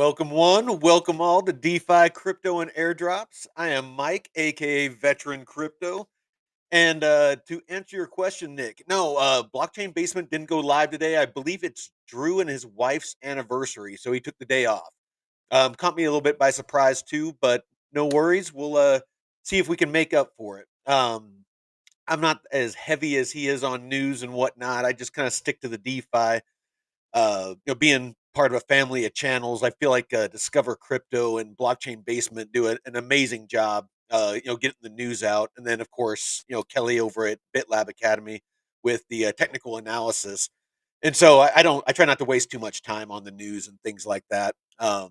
Welcome one, welcome all to DeFi Crypto and Airdrops. I am Mike, aka Veteran Crypto. And to answer your question, Nick, no, Blockchain Basement didn't go live today. I believe it's Drew and his wife's anniversary, so he took the day off. Caught me a little bit by surprise too, but no worries. We'll see if we can make up for it. I'm not as heavy as he is on news and whatnot. I just kind of stick to the DeFi. Being part of a family of channels, I feel like Discover Crypto and Blockchain Basement do an amazing job. Getting the news out, and then of course, Kelly over at BitLab Academy with the technical analysis. And so I don't, I try not to waste too much time on the news and things like that. By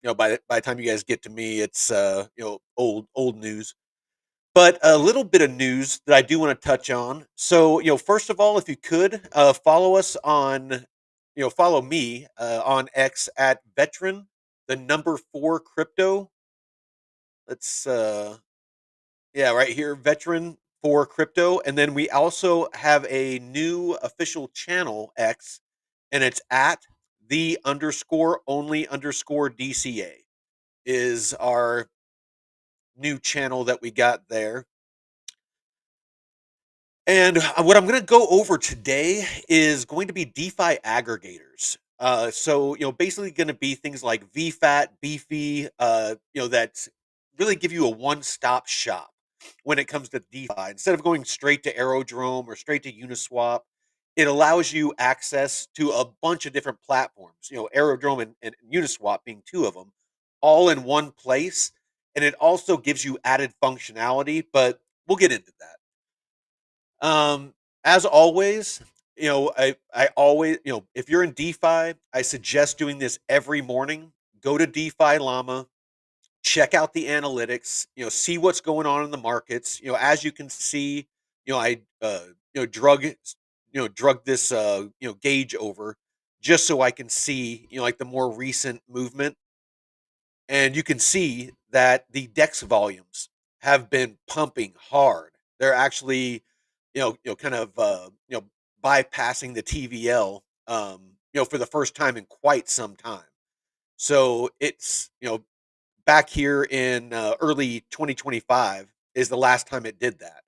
the time you guys get to me, it's old news. But a little bit of news that I do want to touch on. So, first of all, if you could follow us on, follow me on X at veteran, the number four crypto. Let's, yeah, right here, veteran for crypto. And then we also have a new official channel X, and it's at the underscore only underscore DCA is our new channel that we got there. And what I'm going to go over today is going to be DeFi aggregators. So basically going to be things like VFAT, BEEFY, that really give you a one-stop shop when it comes to DeFi. Instead of going straight to Aerodrome or straight to Uniswap, it allows you access to a bunch of different platforms. Aerodrome and Uniswap being two of them, all in one place, and it also gives you added functionality. But we'll get into that. As always, I always, if you're in DeFi, I suggest doing this every morning. Go to DeFi Llama, check out the analytics, see what's going on in the markets. As you can see, I drug this gauge over just so I can see, like the more recent movement, and you can see that the DEX volumes have been pumping hard. They're actually, kind of, bypassing the TVL, for the first time in quite some time. So it's, back here in early 2025 is the last time it did that.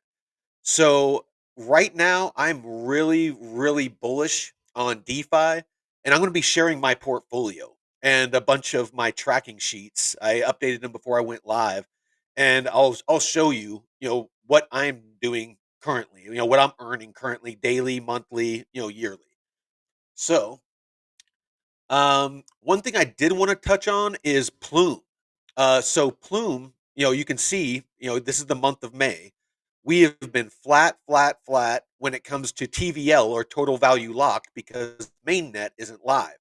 So right now, I'm really, really bullish on DeFi, and I'm going to be sharing my portfolio and a bunch of my tracking sheets. I updated them before I went live, and I'll show you, what I'm doing currently. What I'm earning currently, daily, monthly, yearly. So, one thing I did want to touch on is Plume. So Plume, you can see, this is the month of May. We have been flat, flat, flat when it comes to TVL or total value locked because mainnet isn't live.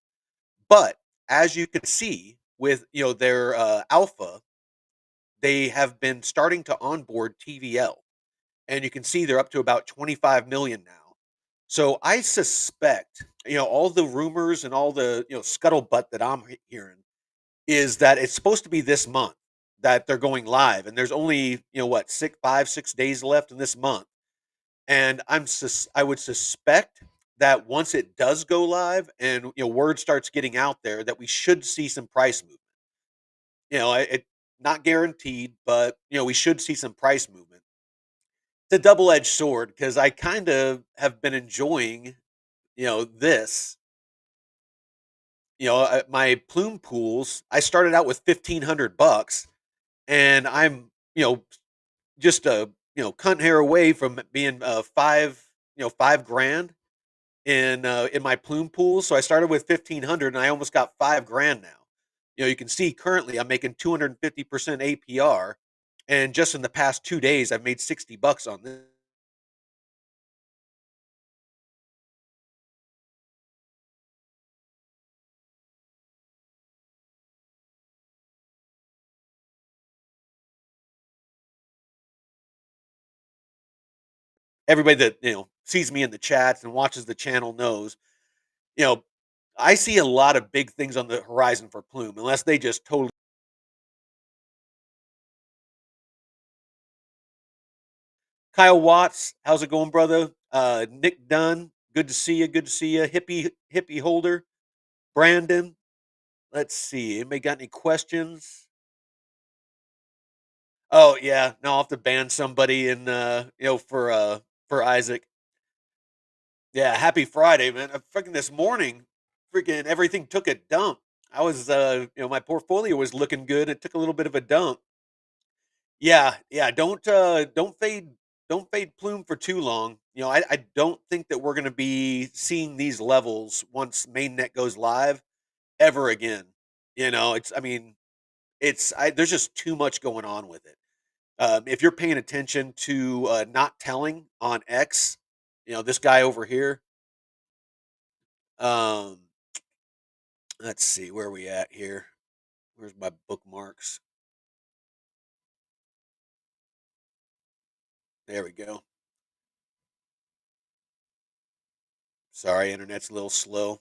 But as you can see with their alpha, they have been starting to onboard TVL, and you can see they're up to about 25 million now. So I suspect, all the rumors and all the scuttlebutt that I'm hearing is that it's supposed to be this month that they're going live, and there's only what 6 days left in this month, and I would suspect that once it does go live and word starts getting out there that we should see some price movement. It not guaranteed, but we should see some price movement. It's a double-edged sword because I kind of have been enjoying this. My Plume pools, I started out with 1,500 bucks, and I'm just a cunt hair away from being 5 grand in my Plume pool. So I started with 1,500 and I almost got 5 grand now. You can see currently I'm making 250% APR, and just in the past 2 days I've made 60 bucks on this. Everybody that sees me in the chats and watches the channel knows, you know, I see a lot of big things on the horizon for Plume, unless they just totally. Kyle Watts, how's it going, brother? Nick Dunn, good to see you. Good to see you. Hippie holder, Brandon. Let's see. Anybody got any questions? Oh yeah, no, I'll have to ban somebody and for Isaac. Yeah, happy Friday, man. Freaking this morning, freaking everything took a dump. I was my portfolio was looking good. It took a little bit of a dump. Yeah, yeah. Don't fade Plume for too long. I don't think that we're gonna be seeing these levels once mainnet goes live ever again. It's I mean, there's just too much going on with it. If you're paying attention to not telling on X, this guy over here. Um, let's see, where are we at here? Where's my bookmarks? There we go. Sorry, internet's a little slow.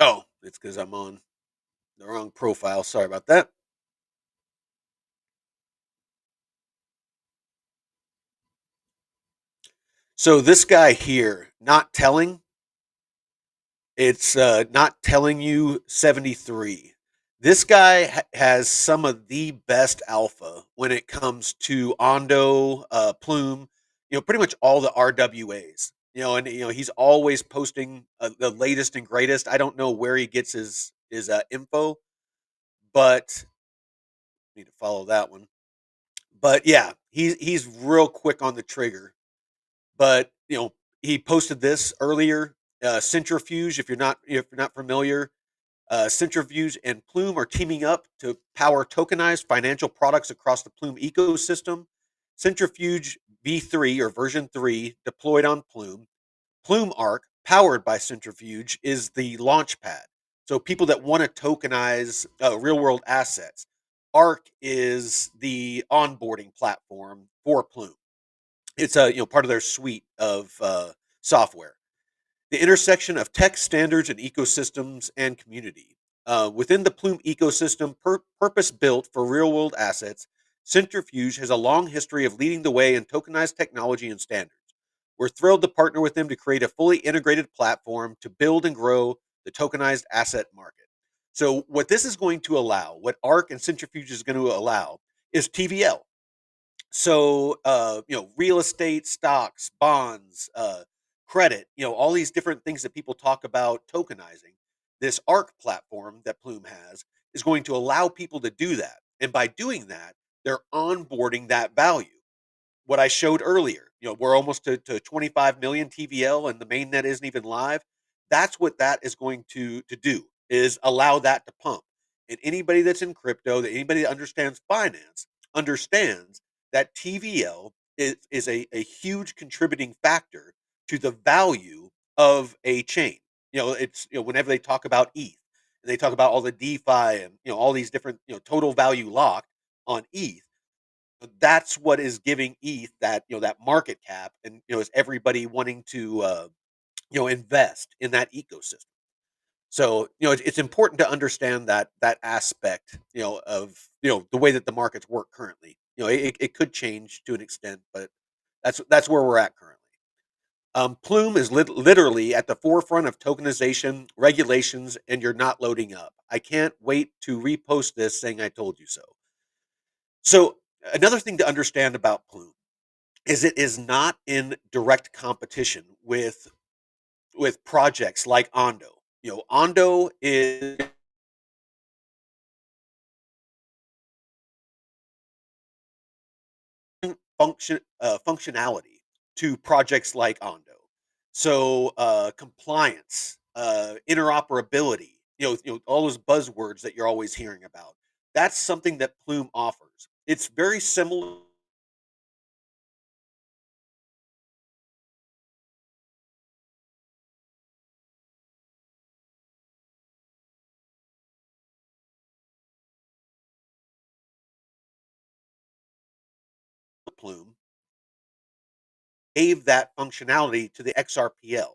Oh, it's because I'm on the wrong profile. Sorry about that. So this guy here, not telling, it's not telling you 73. This guy has some of the best alpha when it comes to Ondo, Plume, pretty much all the RWAs. And he's always posting the latest and greatest. I don't know where he gets his info, but need to follow that one. But yeah, he's real quick on the trigger. But he posted this earlier. Centrifuge, if you're not familiar, Centrifuge and Plume are teaming up to power tokenized financial products across the Plume ecosystem. Centrifuge V3 or version 3 deployed on Plume. Plume Arc, powered by Centrifuge, is the launch pad. So people that want to tokenize real world assets, Arc is the onboarding platform for Plume. It's a part of their suite of software. The intersection of tech standards and ecosystems and community. Within the Plume ecosystem, purpose built for real world assets, Centrifuge has a long history of leading the way in tokenized technology and standards. We're thrilled to partner with them to create a fully integrated platform to build and grow the tokenized asset market. So, what this is going to allow, what ARC and Centrifuge is going to allow, is TVL. So, real estate, stocks, bonds, credit, all these different things that people talk about tokenizing. This ARC platform that Plume has is going to allow people to do that. And by doing that, they're onboarding that value. What I showed earlier, we're almost to 25 million TVL and the mainnet isn't even live. That's what that is going to do is allow that to pump. And anybody that's in crypto, that anybody that understands finance understands that TVL is a huge contributing factor to the value of a chain. It's whenever they talk about ETH and they talk about all the DeFi and all these different total value locked on ETH, that's what is giving ETH that that market cap, and is everybody wanting to invest in that ecosystem. So it's important to understand that aspect of the way that the markets work currently. It could change to an extent, but that's where we're at currently. Plume is literally at the forefront of tokenization regulations, and you're not loading up. I can't wait to repost this saying I told you so. So another thing to understand about Plume is it is not in direct competition with projects like Ondo. Ondo is functionality to projects like Ondo. So compliance, interoperability, all those buzzwords that you're always hearing about. That's something that Plume offers. It's very similar to Plume, gave that functionality to the XRPL.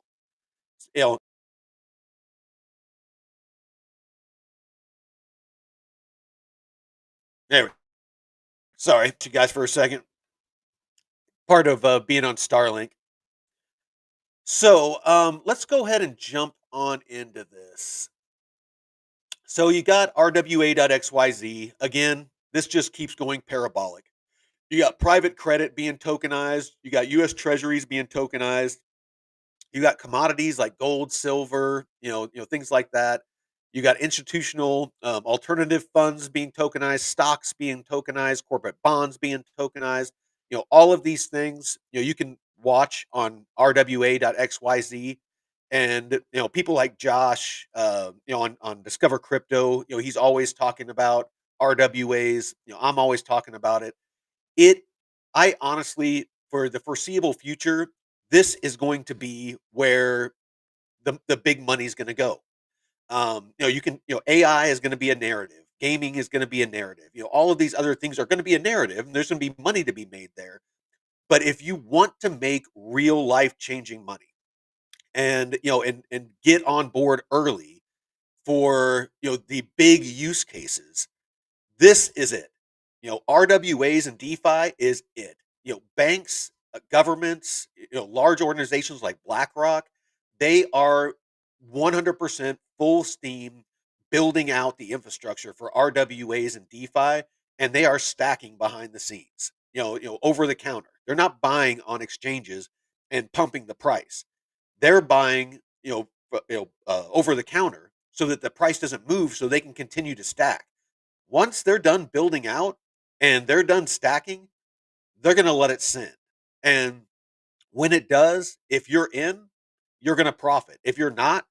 You know, there. Sorry to you guys for a second. Part of being on Starlink. So let's go ahead and jump on into this. So you got RWA.XYZ. Again, this just keeps going parabolic. You got private credit being tokenized. You got US treasuries being tokenized. You got commodities like gold, silver, things like that. You got institutional alternative funds being tokenized, stocks being tokenized, corporate bonds being tokenized. All of these things, you can watch on RWA.XYZ. And people like Josh, on Discover Crypto, he's always talking about RWAs. I'm always talking about it. It I honestly, for the foreseeable future, this is going to be where the big money's gonna go. AI is gonna be a narrative. Gaming is gonna be a narrative. All of these other things are gonna be a narrative, and there's gonna be money to be made there. But if you want to make real life changing money and get on board early for, the big use cases, this is it. RWAs and DeFi is it. Banks, governments, large organizations like BlackRock, they are 100% full steam building out the infrastructure for RWAs and DeFi, and they are stacking behind the scenes. Over the counter. They're not buying on exchanges and pumping the price. They're buying, over the counter so that the price doesn't move, so they can continue to stack. Once they're done building out and they're done stacking, they're gonna let it sit. And when it does, if you're in, you're gonna profit. If you're not,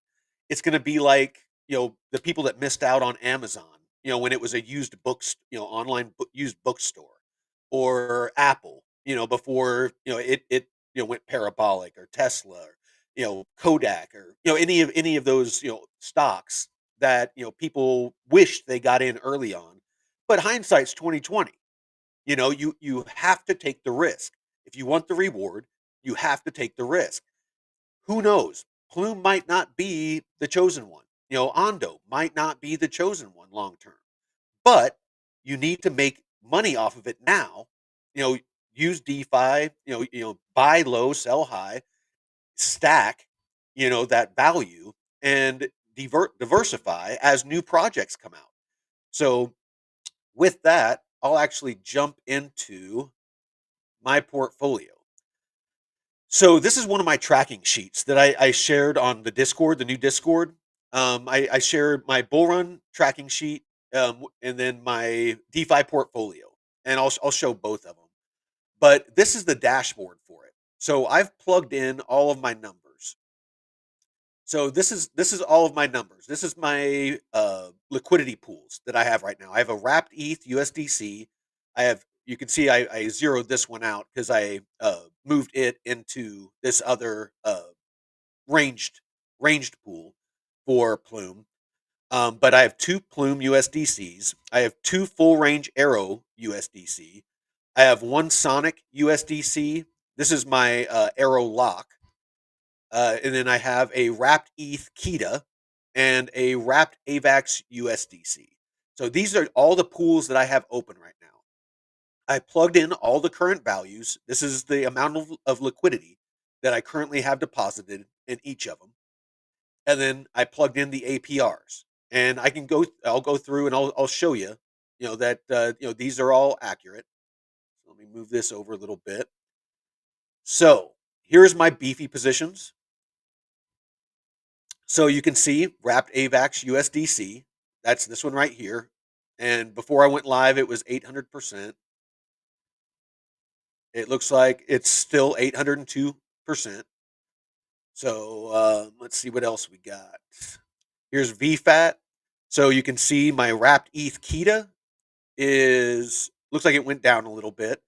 it's gonna be like, the people that missed out on Amazon, when it was a used books, online used bookstore, or Apple, before, it went parabolic, or Tesla, or, Kodak, or, any of those, stocks that, people wish they got in early on. But hindsight's 2020. You have to take the risk. If you want the reward, you have to take the risk. Who knows? Plume might not be the chosen one. Ondo might not be the chosen one long term. But you need to make money off of it now. You know, use DeFi, buy low, sell high, stack, that value, and diversify as new projects come out. So with that, I'll actually jump into my portfolio. So this is one of my tracking sheets that I shared on the Discord, the new Discord. I shared my bull run tracking sheet, and then my DeFi portfolio, and I'll show both of them. But this is the dashboard for it. So I've plugged in all of my numbers. So this is all of my numbers. This is my liquidity pools that I have right now. I have a wrapped ETH USDC. I have, you can see I zeroed this one out because I moved it into this other ranged ranged pool for Plume. But I have two Plume USDCs. I have two full range Arrow USDC. I have one Sonic USDC. This is my Arrow lock. And then I have a wrapped ETH Kita and a wrapped AVAX USDC. So these are all the pools that I have open right now. I plugged in all the current values. This is the amount of liquidity that I currently have deposited in each of them. And then I plugged in the APRs. And I'll go through and I'll show you, that, these are all accurate. So let me move this over a little bit. So here's my beefy positions. So you can see wrapped AVAX USDC. That's this one right here. And before I went live, it was 800%. It looks like it's still 802%. So let's see what else we got. Here's VFAT. So you can see my wrapped ETH Kita is, looks like it went down a little bit.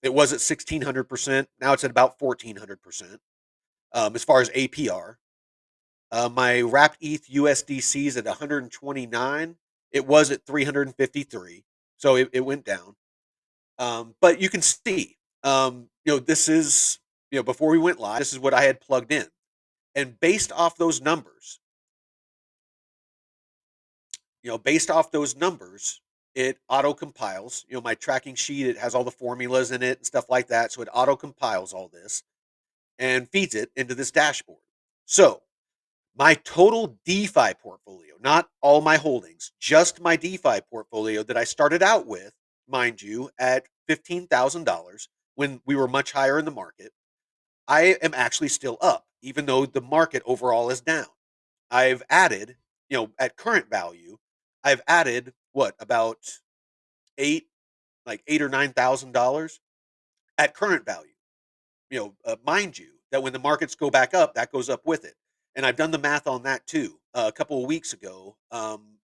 It was at 1,600%. Now it's at about 1,400%, as far as APR. My wrapped ETH USDC is at 129. It was at 353, so it went down. But you can see, this is, before we went live, this is what I had plugged in. And based off those numbers, it auto compiles. My tracking sheet, it has all the formulas in it and stuff like that. So it auto compiles all this and feeds it into this dashboard. So My total DeFi portfolio, not all my holdings, just my DeFi portfolio that I started out with, mind you, at $15,000 when we were much higher in the market. I am actually still up, even though the market overall is down. I've added, at current value, I've added what, about eight, like $8 or $9,000 at current value. Mind you that when the markets go back up, that goes up with it. And I've done the math on that too. A couple of weeks ago,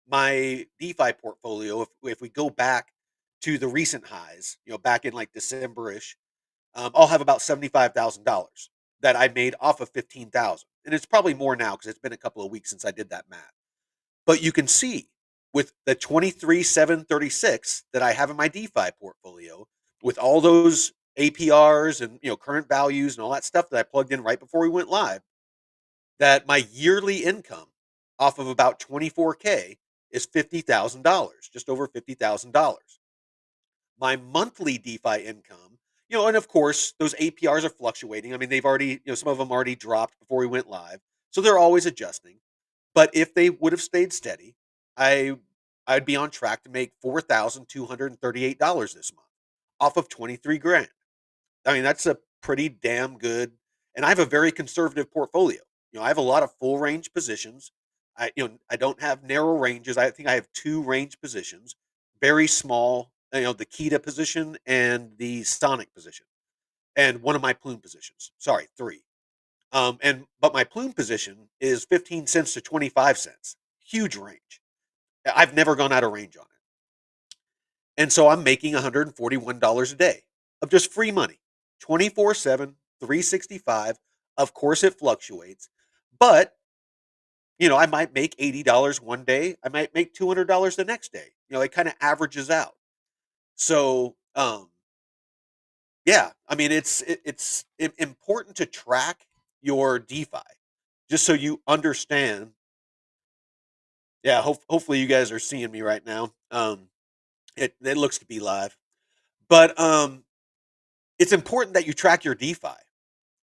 my DeFi portfolio, if we go back to the recent highs, back in like December-ish, I'll have about $75,000 that I made off of 15,000, and it's probably more now because it's been a couple of weeks since I did that math. But you can see with the 23,736 that I have in my DeFi portfolio, with all those APRs and current values and all that stuff that I plugged in right before we went live, that my yearly income off of about 24K is $50,000, just over $50,000. My monthly DeFi income, and of course those APRs are fluctuating. I mean, they've already, some of them already dropped before we went live, so they're always adjusting. But if they would have stayed steady, I I'd be on track to make $4,238 this month off of 23 grand. I mean, that's a pretty damn good, and I have a very conservative portfolio. I have a lot of full range positions. I don't have narrow ranges. I think I have two range positions, very small, the Kita position and the Sonic position, and one of my Plume positions. Sorry, three. But my Plume position is 15 cents to 25 cents. Huge range. I've never gone out of range on it. And so I'm making $141 a day of just free money, 24/7, 365. Of course, it fluctuates, but I might make $80 one day. I might make $200 the next day. It kind of averages out. So, yeah, I mean, it's important to track your DeFi just so you understand. Yeah, hopefully you guys are seeing me right now. It looks to be live, but it's important that you track your DeFi,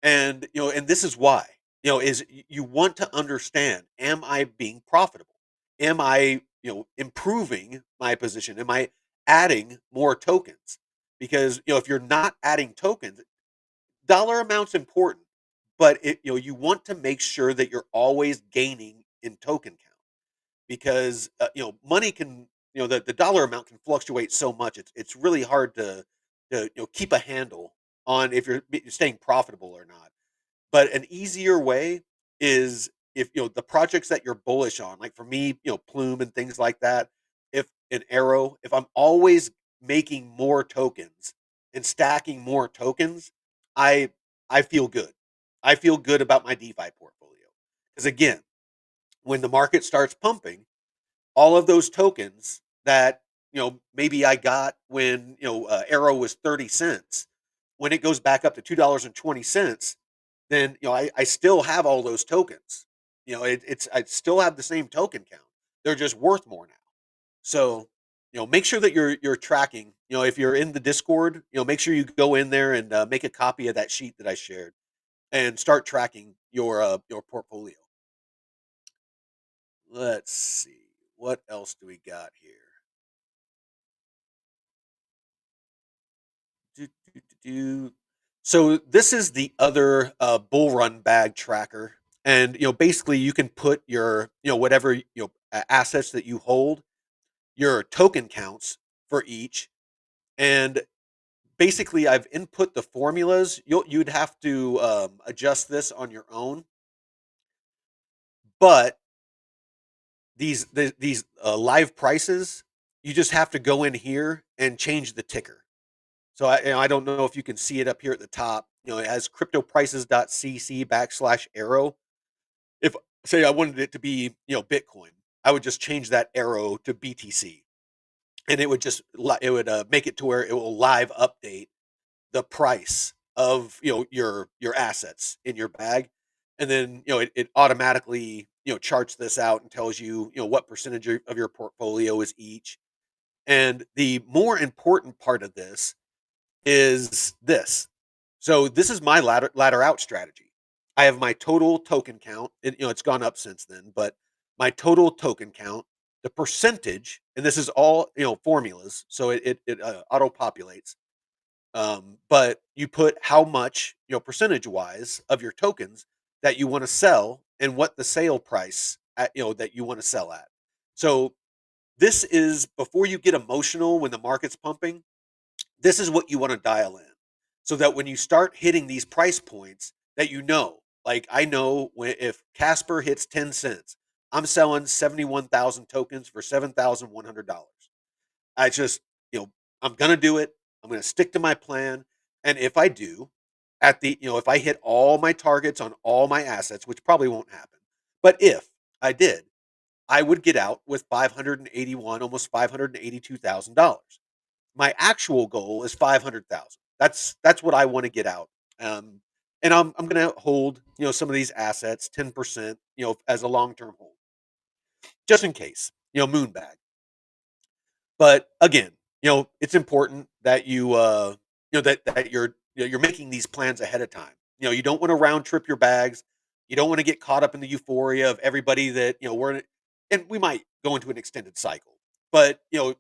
and and this is why. Is you want to understand: am I being profitable? Am I improving my position? Am I adding more tokens? Because if you're not adding tokens, dollar amount's important, but you want to make sure that you're always gaining in token count because money can the dollar amount can fluctuate so much. It's really hard to keep a handle on if you're staying profitable or not. But an easier way is if the projects that you're bullish on, like for me, Plume and things like that. If an Arrow, if I'm always making more tokens and stacking more tokens, I I feel good. I feel good about my DeFi portfolio because again, when the market starts pumping, all of those tokens that maybe I got when Arrow was 30 cents, when it goes back up to $2.20, then I still have all those tokens. It's I still have the same token count. They're just worth more now. So make sure that you're tracking. If you're in the Discord, make sure you go in there and make a copy of that sheet that I shared and start tracking your portfolio. Let's see. What else do we got here? Do, do, do, do. So this is the other bull run bag tracker, and basically you can put your whatever assets that you hold, your token counts for each, and basically I've input the formulas. You'd have to adjust this on your own, but these live prices, you just have to go in here and change the ticker. So I don't know if you can see it up here at the top. It has cryptoprices.cc/arrow. If say I wanted it to be Bitcoin, I would just change that arrow to BTC, and it would just it would make it to where it will live update the price of your assets in your bag, and then it automatically charts this out and tells you what percentage of your portfolio is each. And the more important part of this is this. So this is my ladder out strategy. I have my total token count. It's gone up since then, but my total token count, the percentage, and this is all formulas, so it auto populates. But you put how much percentage wise of your tokens that you want to sell and what the sale price that you want to sell at. So this is before you get emotional when the market's pumping. This is what you want to dial in, so that when you start hitting these price points, that like I know when if Casper hits 10 cents, I'm selling 71,000 tokens for $7,100. I just, you know, I'm gonna do it. I'm gonna stick to my plan. And if I do, if I hit all my targets on all my assets, which probably won't happen, but if I did, I would get out with 581, almost $582,000. My actual goal is 500,000. That's what I want to get out. Um, and I'm gonna hold some of these assets 10% as a long term hold, just in case moonbag. But again, it's important that that you're making these plans ahead of time. You don't want to round trip your bags. You don't want to get caught up in the euphoria of everybody that we're in and we might go into an extended cycle. But do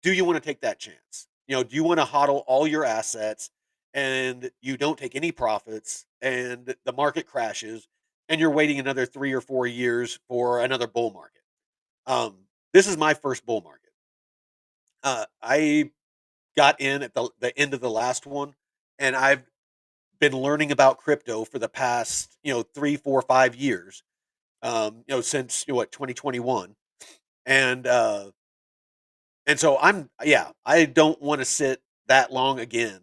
you want to take that chance? Do you want to hodl all your assets and you don't take any profits and the market crashes and you're waiting another 3 or 4 years for another bull market? Um, this is my first bull market. I got in at the end of the last one, and I've been learning about crypto for the past 3, 4, 5 years. Since what 2021, and so I don't want to sit that long again.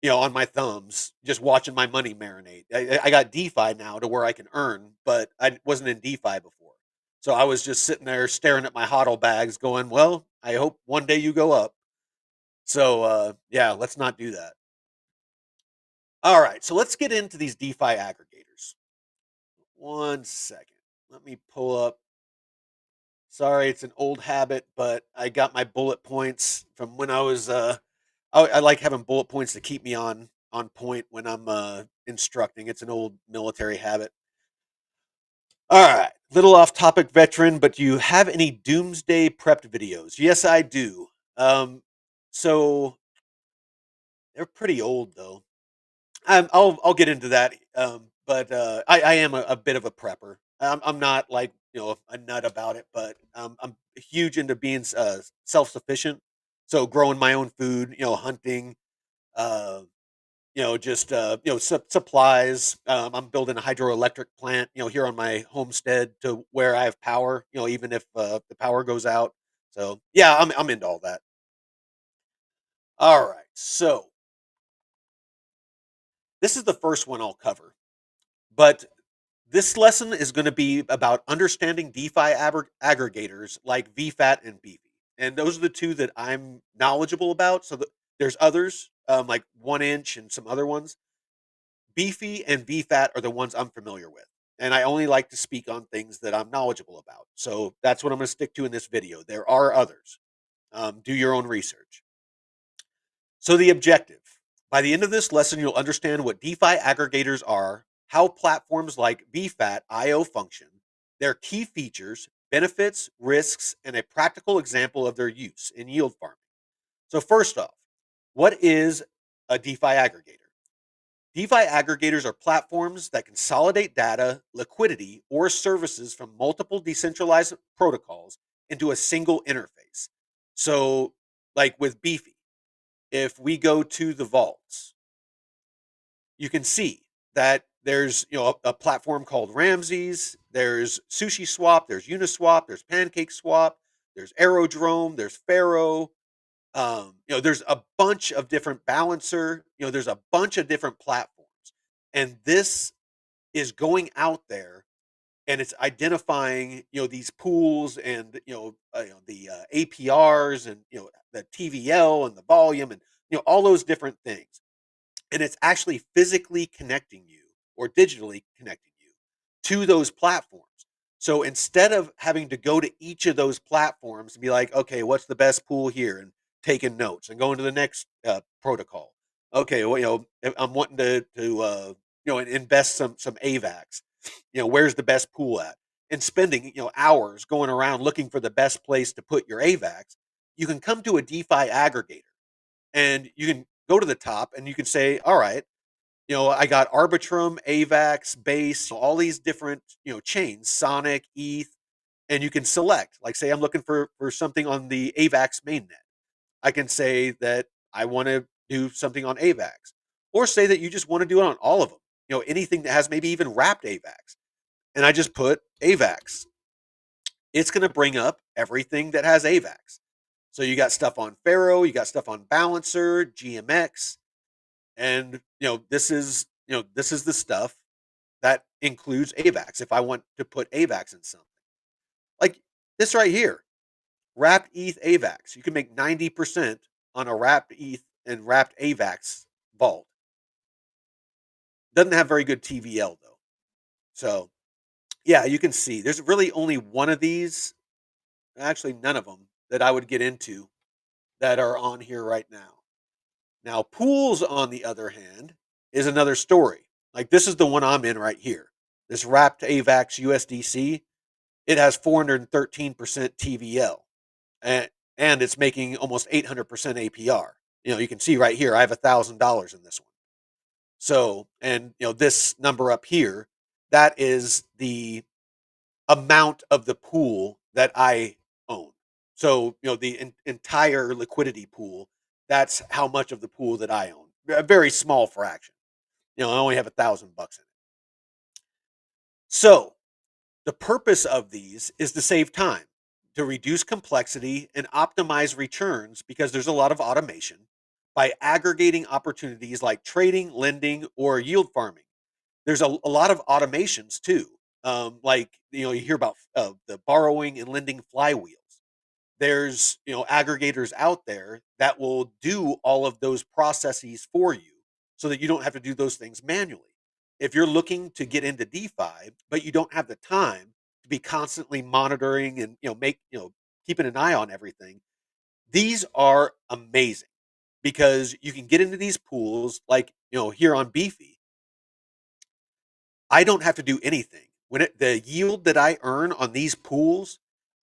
On my thumbs, just watching my money marinate. I got DeFi now to where I can earn, but I wasn't in DeFi before. So I was just sitting there staring at my hodl bags, going, "Well, I hope one day you go up." So yeah, let's not do that. All right, so let's get into these DeFi aggregators. One second. Let me pull up. Sorry, it's an old habit, but I got my bullet points from when I was I like having bullet points to keep me on point when I'm instructing. It's an old military habit. All right, little off topic veteran, but do you have any doomsday prepped videos? Yes, I do. So they're pretty old though. I'll get into that. But I am a bit of a prepper. I'm not like a nut about it, but I'm huge into being self sufficient. So growing my own food, hunting, uh, just supplies. I'm building a hydroelectric plant, here on my homestead to where I have power. Even if the power goes out. So yeah, I'm into all that. All right, so this is the first one I'll cover, but this lesson is going to be about understanding DeFi aggregators like VFAT and BEEFY. And those are the two that I'm knowledgeable about. So there's others, like 1inch and some other ones. BEEFY and VFAT are the ones I'm familiar with. And I only like to speak on things that I'm knowledgeable about. So that's what I'm going to stick to in this video. There are others. Do your own research. So, the objective: by the end of this lesson, you'll understand what DeFi aggregators are, how platforms like VFAT IO function, their key features, benefits, risks, and a practical example of their use in yield farming. So, first off, what is a DeFi aggregator? DeFi aggregators are platforms that consolidate data, liquidity, or services from multiple decentralized protocols into a single interface. So, like with Beefy, if we go to the vaults, you can see that there's a platform called Ramses, there's Sushi Swap, there's Uniswap, there's Pancake Swap, there's Aerodrome, there's Pharaoh. There's a bunch of different balancer. There's a bunch of different platforms, and this is going out there and it's identifying these pools and the APRs and the TVL and the volume and all those different things, and it's actually physically connecting you or digitally connecting you to those platforms. So instead of having to go to each of those platforms and be like, okay, what's the best pool here, and taking notes and going to the next protocol. Okay, well, I'm wanting to and invest some AVAX. Where's the best pool at? And spending, hours going around looking for the best place to put your AVAX, you can come to a DeFi aggregator and you can go to the top and you can say, all right, I got Arbitrum, AVAX, Base, all these different, chains, Sonic, ETH, and you can select, like say I'm looking for something on the AVAX mainnet. I can say that I want to do something on AVAX, or say that you just want to do it on all of them. Anything that has maybe even wrapped AVAX, and I just put AVAX. It's going to bring up everything that has AVAX. So you got stuff on Pharaoh, you got stuff on Balancer, GMX, and this is the stuff that includes AVAX. If I want to put AVAX in something like this right here, wrapped ETH AVAX, you can make 90% on a wrapped ETH and wrapped AVAX vault. Doesn't have very good TVL though. So yeah, you can see there's really only one of these, actually none of them that I would get into that are on here right now. Now, pools, on the other hand, is another story. Like this is the one I'm in right here. This wrapped AVAX USDC, it has 413% TVL, and it's making almost 800% APR. You can see right here, I have $1,000 in this one. So, and this number up here, that is the amount of the pool that I own. So, the entire liquidity pool, that's how much of the pool that I own. A very small fraction. I only have $1,000 in it. So, the purpose of these is to save time, to reduce complexity and optimize returns because there's a lot of automation by aggregating opportunities like trading, lending, or yield farming. There's a lot of automations too. Like you hear about the borrowing and lending flywheels. There's aggregators out there that will do all of those processes for you so that you don't have to do those things manually. If you're looking to get into DeFi but you don't have the time to be constantly monitoring and keeping an eye on everything, these are amazing because you can get into these pools like here on Beefy. I don't have to do anything. The yield that I earn on these pools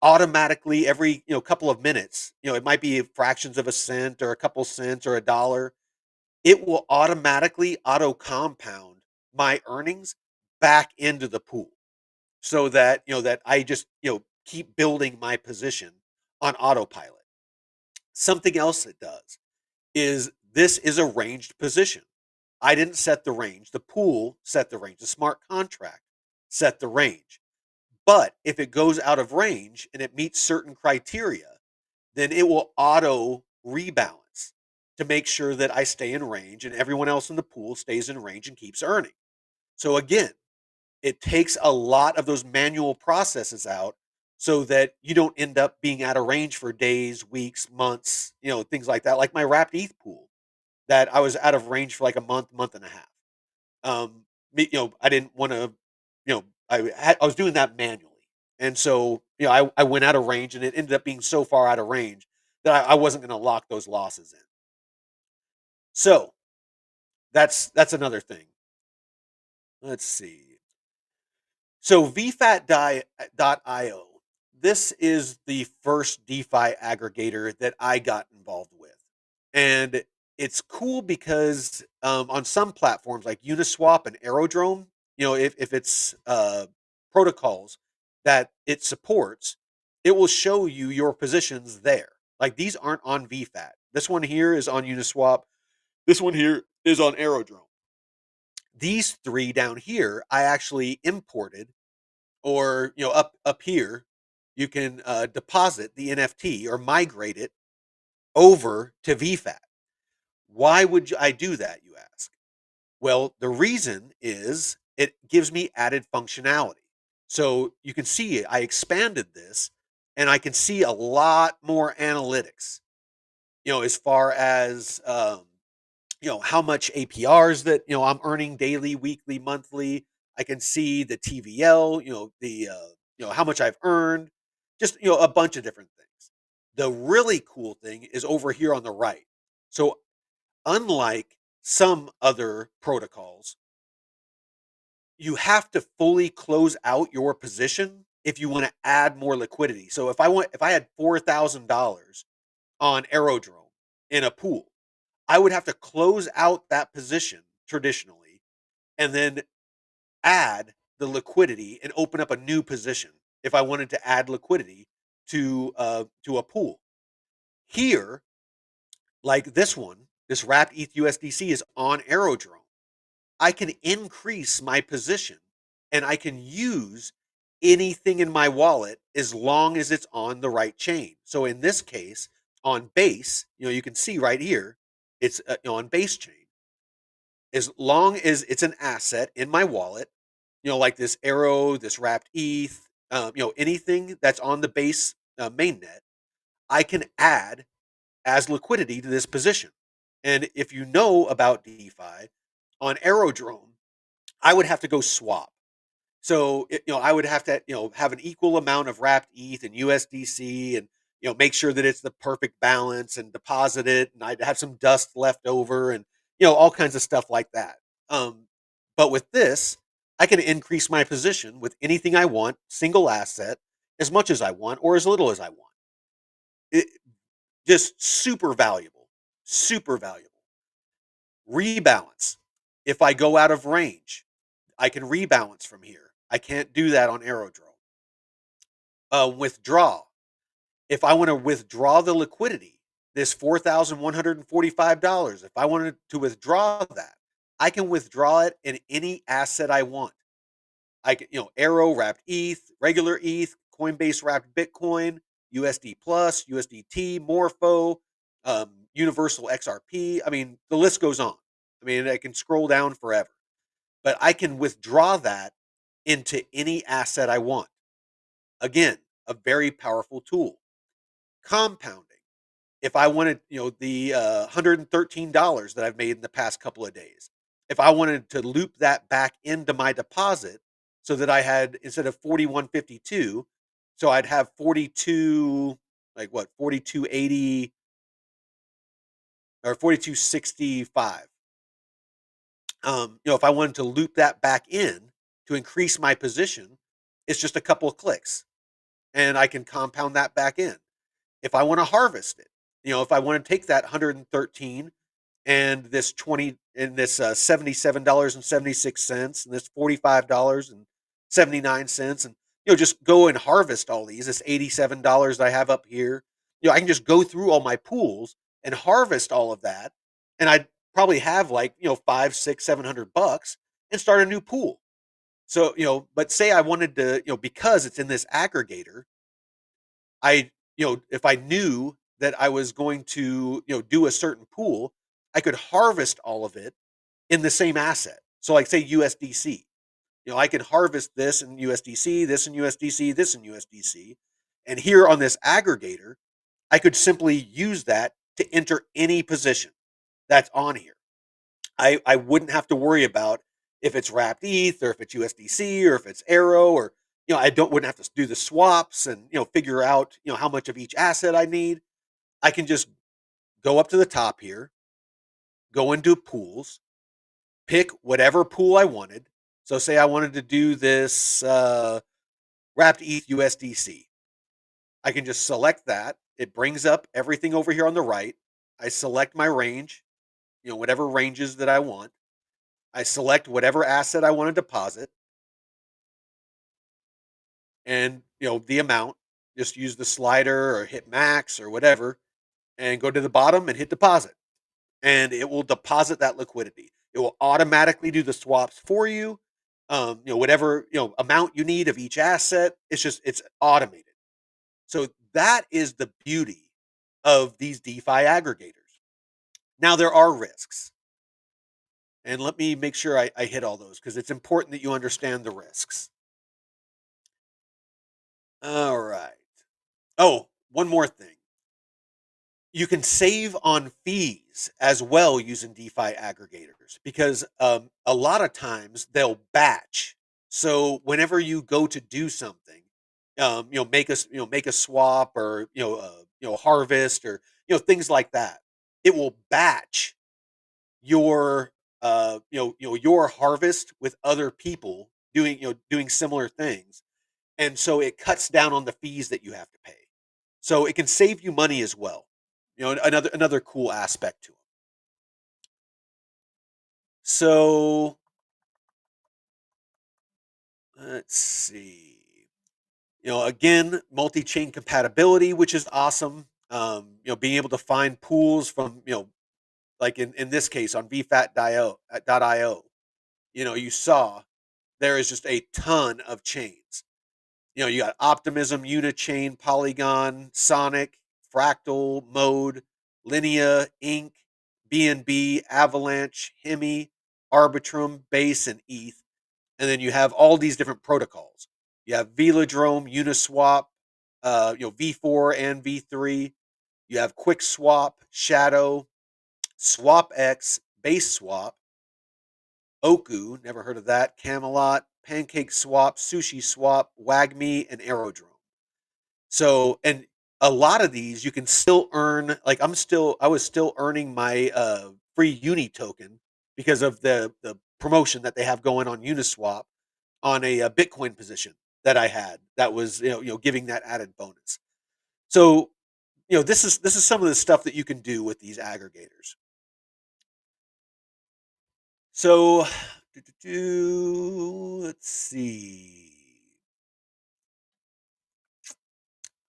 automatically every couple of minutes, it might be fractions of a cent or a couple cents or a dollar. It will automatically auto compound my earnings back into the pool, so that that I just keep building my position on autopilot. Something else it does is this is a ranged position. I didn't set the range. The pool set the range. The smart contract set the range. But if it goes out of range and it meets certain criteria, then it will auto rebalance to make sure that I stay in range and everyone else in the pool stays in range and keeps earning. So again, it takes a lot of those manual processes out so that you don't end up being out of range for days, weeks, months, things like that. Like my wrapped ETH pool that I was out of range for like a month, month and a half. I didn't want to, I was doing that manually. And so, I went out of range and it ended up being so far out of range that I wasn't going to lock those losses in. So that's another thing. Let's see. So VFAT.io, this is the first DeFi aggregator that I got involved with. And it's cool because on some platforms like Uniswap and Aerodrome, if it's protocols that it supports, it will show you your positions there. Like these aren't on VFAT. This one here is on Uniswap. This one here is on Aerodrome. These three down here, I actually imported, or up here, you can deposit the NFT or migrate it over to VFAT. Why would I do that, you ask? Well, the reason is it gives me added functionality. So you can see I expanded this and I can see a lot more analytics, as far as, how much APRs that, I'm earning daily, weekly, monthly. I can see the TVL, how much I've earned, just, a bunch of different things. The really cool thing is over here on the right. So unlike some other protocols, you have to fully close out your position if you want to add more liquidity. So if I had $4,000 on Aerodrome in a pool, I would have to close out that position traditionally and then add the liquidity and open up a new position if I wanted to add liquidity to a pool. Here, like this one, this wrapped ETH USDC is on Aerodrome. I can increase my position and I can use anything in my wallet as long as it's on the right chain. So in this case, on Base, you can see right here, it's on Base chain. As long as it's an asset in my wallet, like this Arrow, this wrapped ETH, anything that's on the Base mainnet, I can add as liquidity to this position. And if you know about DeFi, on Aerodrome, I would have to go swap. So I would have to have an equal amount of wrapped ETH and USDC, and make sure that it's the perfect balance and deposit it, and I'd have some dust left over, and all kinds of stuff like that. Um, but with this, I can increase my position with anything I want, single asset, as much as I want or as little as I want. It, just super valuable, super valuable. Rebalance. If I go out of range, I can rebalance from here. I can't do that on Aerodrome. Withdraw. If I want to withdraw the liquidity, this $4,145, if I wanted to withdraw that, I can withdraw it in any asset I want. I can, Arrow wrapped ETH, regular ETH, Coinbase wrapped Bitcoin, USD Plus, USDT, Morpho, Universal XRP. I mean, the list goes on. I mean, I can scroll down forever, but I can withdraw that into any asset I want. Again, a very powerful tool. Compounding. If I wanted, the $113 that I've made in the past couple of days, if I wanted to loop that back into my deposit so that I had, instead of 41.52, so I'd have 42, like what, 42.80 or 42.65. If I wanted to loop that back in to increase my position, it's just a couple of clicks and I can compound that back in. If I want to harvest it, if I want to take that 113 and this 20 and this $77.76 and this $45.79 and just go and harvest all these, this $87 I have up here, I can just go through all my pools and harvest all of that, and I'd probably have like five, six, $700 and start a new pool. So but say I wanted to, because it's in this aggregator, if I knew that I was going to, do a certain pool, I could harvest all of it in the same asset. So like say USDC, I can harvest this in USDC, this in USDC, this in USDC. And here on this aggregator, I could simply use that to enter any position that's on here. I wouldn't have to worry about if it's wrapped ETH or if it's USDC or if it's Arrow, or I don't wouldn't have to do the swaps and figure out how much of each asset I need. I can just go up to the top here, go into pools, pick whatever pool I wanted. So say I wanted to do this wrapped ETH USDC. I can just select that. It brings up everything over here on the right. I select my range, whatever ranges that I want. I select whatever asset I want to deposit and, the amount. Just use the slider or hit max or whatever and go to the bottom and hit deposit. And it will deposit that liquidity. It will automatically do the swaps for you. Whatever, amount you need of each asset, it's automated. So that is the beauty of these DeFi aggregators. Now there are risks. And let me make sure I hit all those because it's important that you understand the risks. All right. Oh, one more thing. You can save on fees as well using DeFi aggregators because a lot of times they'll batch. So whenever you go to do something, make a swap or harvest or things like that, it will batch your your harvest with other people doing similar things, and so it cuts down on the fees that you have to pay. So it can save you money as well. Another cool aspect to them. So let's see. Again, multi-chain compatibility, which is awesome. Being able to find pools from, like in this case on VFAT.io, you saw there is just a ton of chains. You got Optimism, Unichain, Polygon, Sonic, Fractal, Mode, Linea, Inc., BNB, Avalanche, Hemi, Arbitrum, Base, and ETH. And then you have all these different protocols. You have Velodrome, Uniswap, V4 and V3. You have QuickSwap, Shadow, SwapX, Base Swap, Oku, never heard of that, Camelot, Pancake Swap, Sushi Swap, WagMe, and Aerodrome. So, and a lot of these you can still earn. Like I was still earning my free Uni token because of the promotion that they have going on Uniswap on a Bitcoin position that I had that was giving that added bonus. So this is some of the stuff that you can do with these aggregators. So let's see,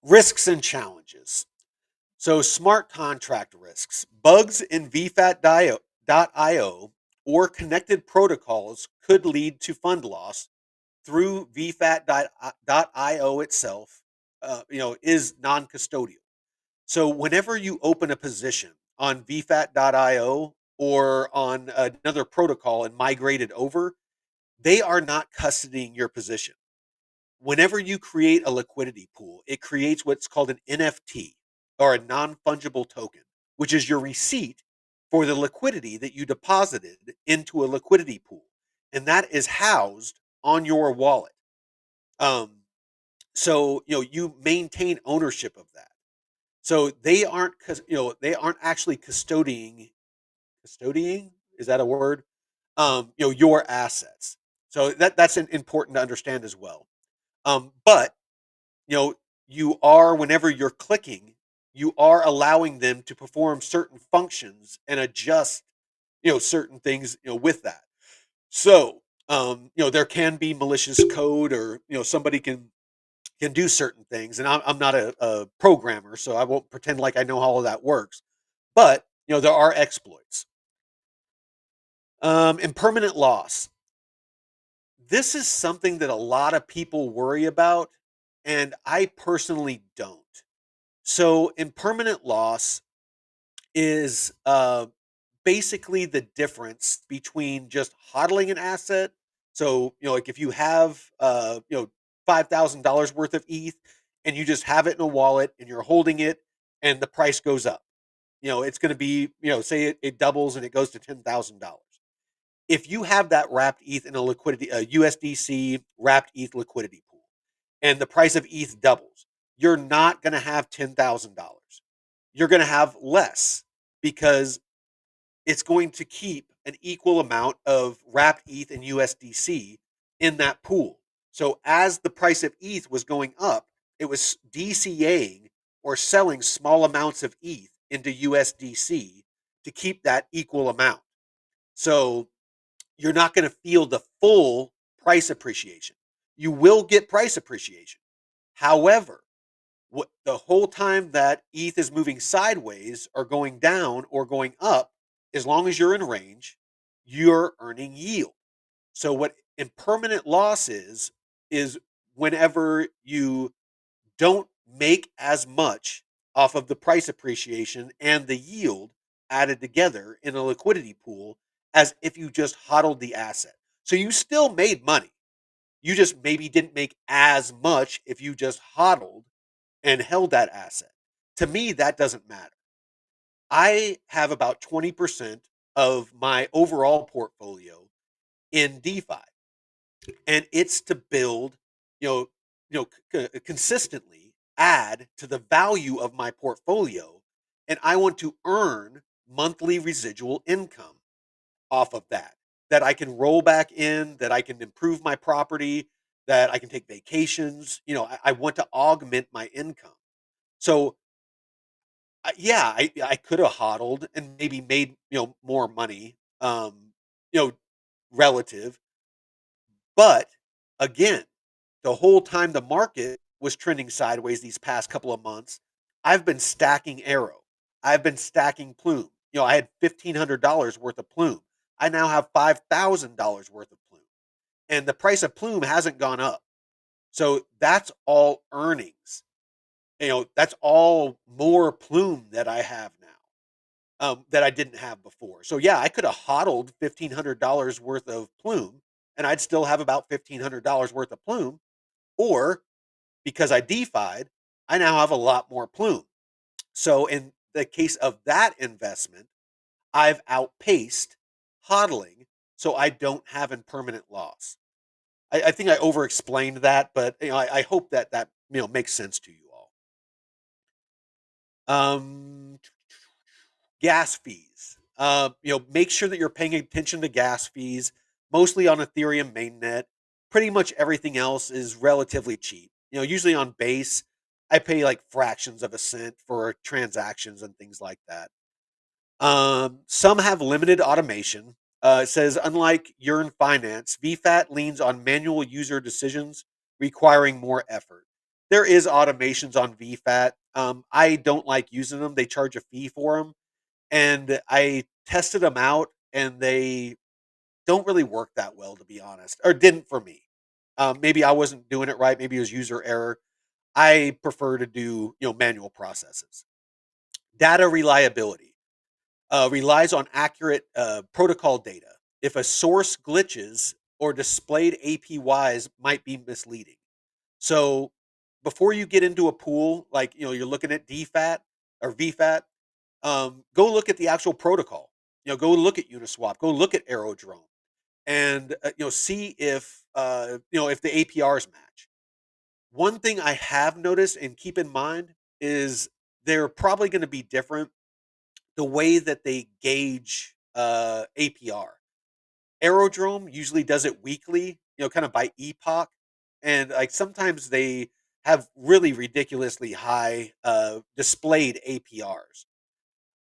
risks and challenges. So smart contract risks, bugs in VFAT.io or connected protocols could lead to fund loss through VFAT.io itself. Is non-custodial. So whenever you open a position on VFAT.io or on another protocol and migrate it over, they are not custodying your position. Whenever you create a liquidity pool, it creates what's called an NFT or a non-fungible token, which is your receipt for the liquidity that you deposited into a liquidity pool. And that is housed on your wallet. Um, so you maintain ownership of that. So they aren't actually custodying, is that a word? Your assets. So that's important to understand as well. But you know, you are whenever you're clicking, you are allowing them to perform certain functions and adjust, certain things, with that. So, there can be malicious code or, somebody can do certain things. And I'm not a programmer, so I won't pretend like I know how all of that works. But, there are exploits. Impermanent loss. This is something that a lot of people worry about, and I personally don't. So, impermanent loss is basically the difference between just hodling an asset. So, like if you have, $5,000 worth of ETH and you just have it in a wallet and you're holding it and the price goes up, it's going to be, say it doubles and it goes to $10,000. If you have that wrapped ETH in a USDC wrapped ETH liquidity pool and the price of ETH doubles, you're not going to have $10,000. You're going to have less because it's going to keep an equal amount of wrapped ETH and USDC in that pool. So as the price of ETH was going up, it was DCAing or selling small amounts of ETH into USDC to keep that equal amount. So you're not going to feel the full price appreciation. You will get price appreciation. However, the whole time that ETH is moving sideways or going down or going up, as long as you're in range, you're earning yield. So what impermanent loss is whenever you don't make as much off of the price appreciation and the yield added together in a liquidity pool as if you just hodled the asset. So you still made money. You just maybe didn't make as much if you just hodled and held that asset. To me, that doesn't matter. I have about 20% of my overall portfolio in DeFi, and it's to build, consistently add to the value of my portfolio, and I want to earn monthly residual income. off of that, that I can roll back in, that I can improve my property, that I can take vacations. I want to augment my income. So yeah, I could have hodled and maybe made more money, you know, relative. But again, the whole time the market was trending sideways these past couple of months, I've been stacking Arrow. I've been stacking Plume. I had $1,500 worth of Plume. I now have $5,000 worth of Plume, and the price of Plume hasn't gone up. So that's all earnings. That's all more Plume that I have now, that I didn't have before. So yeah, I could have hodled $1,500 worth of Plume, and I'd still have about $1,500 worth of Plume. Or because I DeFi'd, I now have a lot more Plume. So in the case of that investment, I've outpaced hodling, so I don't have impermanent loss. I think I over-explained that, but I hope that makes sense to you all. Um, Gas fees. Make sure that you're paying attention to gas fees, mostly on Ethereum mainnet. Pretty much everything else is relatively cheap. Usually on base, I pay like fractions of a cent for transactions and things like that. Some have limited automation. It says, unlike Yearn Finance, VFAT leans on manual user decisions, requiring more effort. There is automations on VFAT. I don't like using them. They charge a fee for them, and I tested them out, and they don't really work that well, to be honest, or didn't for me. Maybe I wasn't doing it right. Maybe it was user error. I prefer to do manual processes. Data reliability relies on accurate protocol data. If a source glitches or displayed APYs might be misleading. So before you get into a pool, like you're looking at DFAT or VFAT, go look at the actual protocol. Go look at Uniswap. Go look at Aerodrome, and see if if the APRs match. One thing I have noticed and keep in mind is they're probably going to be different the way that they gauge APR. Aerodrome usually does it weekly, kind of by epoch, and like sometimes they have really ridiculously high displayed APRs.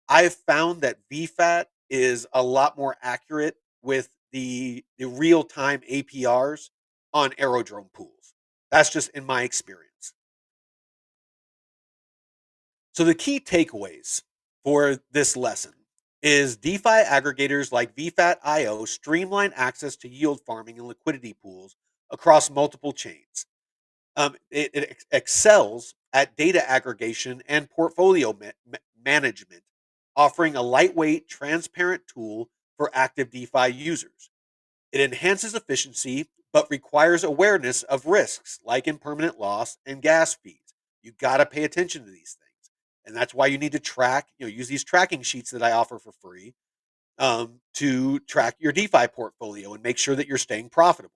I've found that VFAT is a lot more accurate with the real time APRs on Aerodrome pools. That's just in my experience. So the key takeaways for this lesson is DeFi aggregators like VFAT.io streamline access to yield farming and liquidity pools across multiple chains. It excels at data aggregation and portfolio management, offering a lightweight, transparent tool for active DeFi users. It enhances efficiency, but requires awareness of risks like impermanent loss and gas fees. You got to pay attention to these things. And that's why you need to track, use these tracking sheets that I offer for free, to track your DeFi portfolio and make sure that you're staying profitable.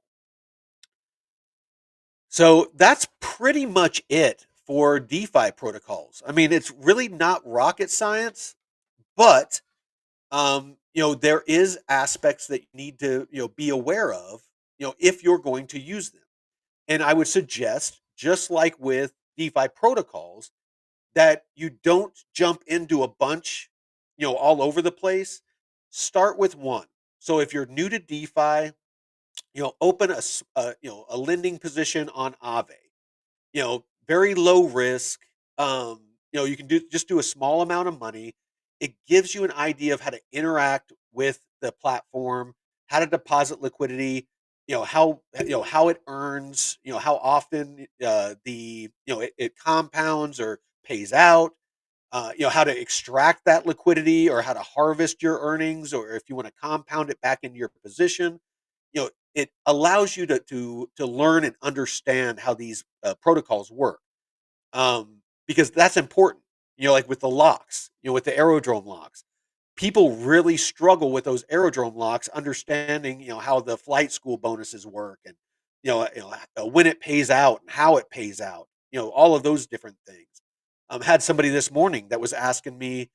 So that's pretty much it for DeFi protocols. I mean, it's really not rocket science, but there is aspects that you need to, be aware of, if you're going to use them. And I would suggest, just like with DeFi protocols, that you don't jump into a bunch, all over the place. Start with one. So if you're new to DeFi, open a lending position on Aave. Very low risk. You can do a small amount of money. It gives you an idea of how to interact with the platform, how to deposit liquidity, how it earns, how often it compounds or pays out, how to extract that liquidity or how to harvest your earnings, or if you want to compound it back into your position. It allows you to learn and understand how these protocols work, because that's important. Like with the locks, with the aerodrome locks, people really struggle with those aerodrome locks, understanding how the flight school bonuses work, and when it pays out and how it pays out, all of those different things. Had somebody this morning that was asking me,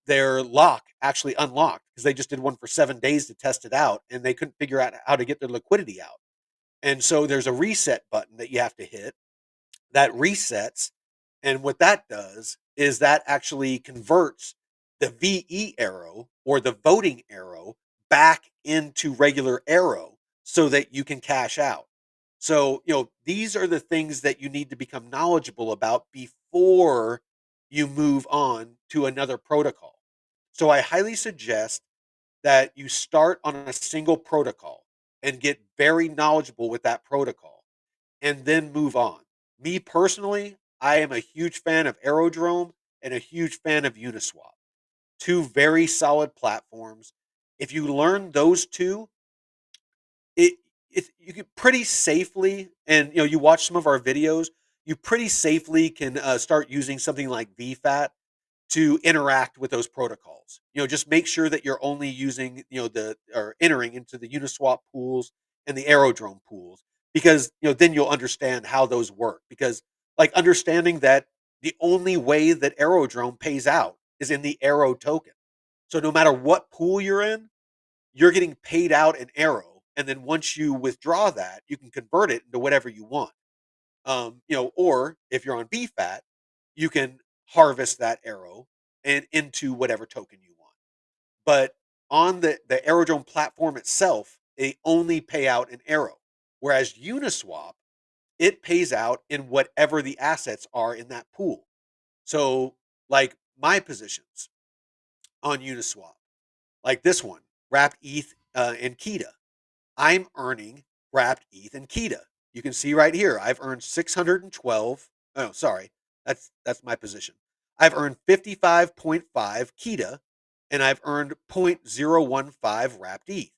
their lock actually unlocked because they just did one for 7 days to test it out, and they couldn't figure out how to get their liquidity out. And so there's a reset button that you have to hit that resets. And what that does is that actually converts the VE arrow or the voting arrow back into regular arrow so that you can cash out. So, these are the things that you need to become knowledgeable about before you move on to another protocol. So, I highly suggest that you start on a single protocol and get very knowledgeable with that protocol and then move on. Me personally, I am a huge fan of Aerodrome and a huge fan of Uniswap. Two very solid platforms. If you learn those two, it you can pretty safely, and you watch some of our videos, you pretty safely can start using something like VFAT to interact with those protocols. Just make sure that you're only using, the or entering into the Uniswap pools and the Aerodrome pools because, then you'll understand how those work. Because like understanding that the only way that Aerodrome pays out is in the Aero token. So no matter what pool you're in, you're getting paid out in Aero. And then once you withdraw that, you can convert it into whatever you want. Or if you're on BFAT, you can harvest that arrow and into whatever token you want. But on the Aerodrome platform itself, they only pay out an arrow. Whereas Uniswap, it pays out in whatever the assets are in that pool. So, like my positions on Uniswap, like this one, wrapped ETH and KETA. I'm earning wrapped ETH and KETA. You can see right here, I've earned 612. Oh, sorry. That's my position. I've earned 55.5 KETA and I've earned 0.015 wrapped ETH.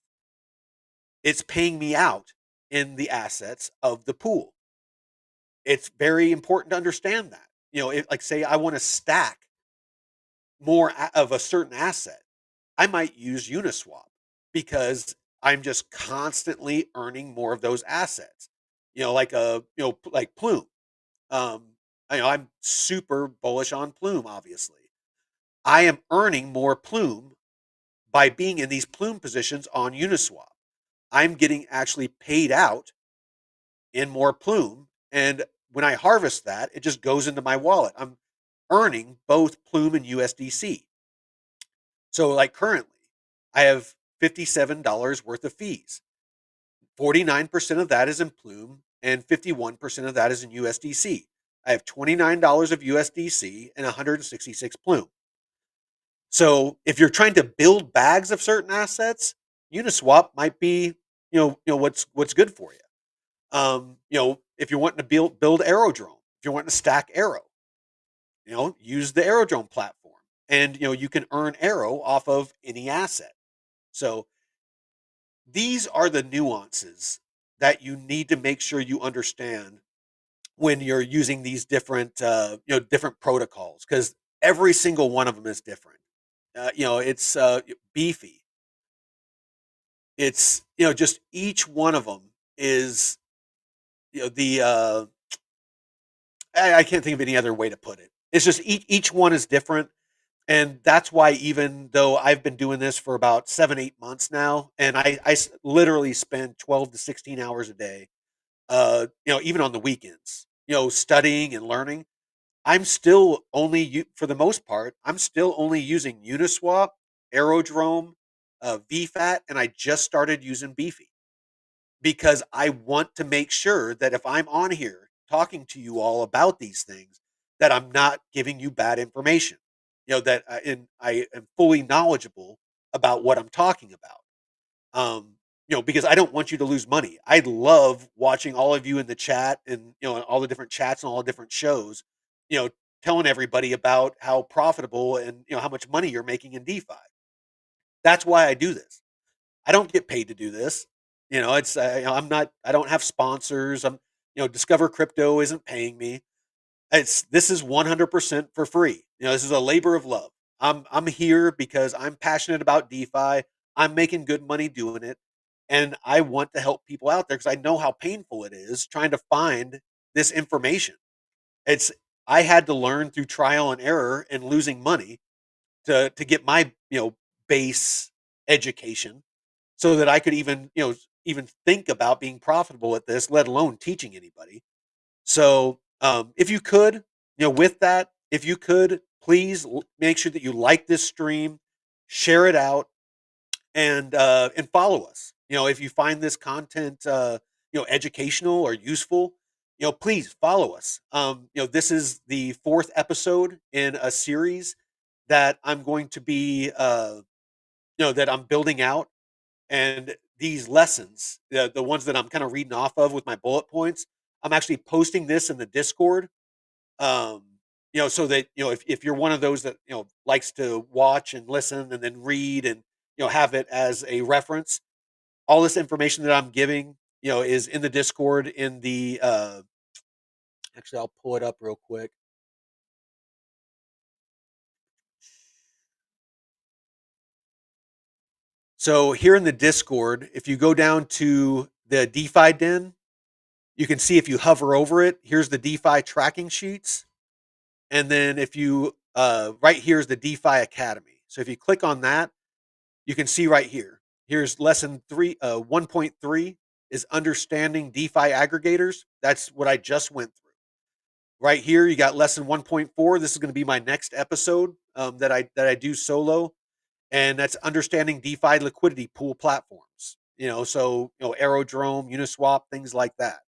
It's paying me out in the assets of the pool. It's very important to understand that. If, like, say I want to stack more of a certain asset, I might use Uniswap because I'm just constantly earning more of those assets. Like Plume. Um, I'm super bullish on Plume, obviously. I am earning more Plume by being in these Plume positions on Uniswap. I'm getting actually paid out in more Plume. And when I harvest that, it just goes into my wallet. I'm earning both Plume and USDC. So, like currently, I have $57 worth of fees. 49% of that is in Plume, and 51% of that is in USDC. I have $29 of USDC and 166 Plume. So, if you're trying to build bags of certain assets, Uniswap might be, what's good for you. If you're wanting to build Aerodrome, if you're wanting to stack Arrow, use the Aerodrome platform, and you can earn Arrow off of any asset. So these are the nuances that you need to make sure you understand when you're using these different protocols, because every single one of them is different. It's beefy. It's just each one of them is the I can't think of any other way to put it. It's just each one is different. And that's why, even though I've been doing this for about 7, 8 months now, and I literally spend 12 to 16 hours a day, even on the weekends, studying and learning, I'm still only, for the most part, I'm still only using Uniswap, Aerodrome, VFAT, and I just started using Beefy because I want to make sure that if I'm on here talking to you all about these things, that I'm not giving you bad information. That I am fully knowledgeable about what I'm talking about. Because I don't want you to lose money. I love watching all of you in the chat and all the different chats and all the different shows. You know, telling everybody about how profitable and how much money you're making in DeFi. That's why I do this. I don't get paid to do this. It's I'm not. I don't have sponsors. Discover Crypto isn't paying me. This is 100% for free. This is a labor of love. I'm here because I'm passionate about DeFi. I'm making good money doing it, and I want to help people out there because I know how painful it is trying to find this information. It's I had to learn through trial and error and losing money to get my base education so that I could even even think about being profitable at this, let alone teaching anybody. So if you could, with that, if you could, please make sure that you like this stream, share it out, and follow us. If you find this content educational or useful, please follow us. This is the fourth episode in a series that I'm going to be that I'm building out, and these lessons, the ones that I'm kind of reading off of with my bullet points, I'm actually posting this in the Discord. Um, so that if you're one of those that likes to watch and listen and then read and have it as a reference, all this information that I'm giving, is in the Discord in the actually I'll pull it up real quick. So here in the Discord, if you go down to the DeFi den, you can see if you hover over it, here's the DeFi tracking sheets. And then if you right here is the DeFi Academy. So if you click on that, you can see right here. Here's lesson 1.3 is understanding DeFi aggregators. That's what I just went through. Right here, you got lesson 1.4. This is going to be my next episode that I do solo, and that's understanding DeFi liquidity pool platforms. So Aerodrome, Uniswap, things like that.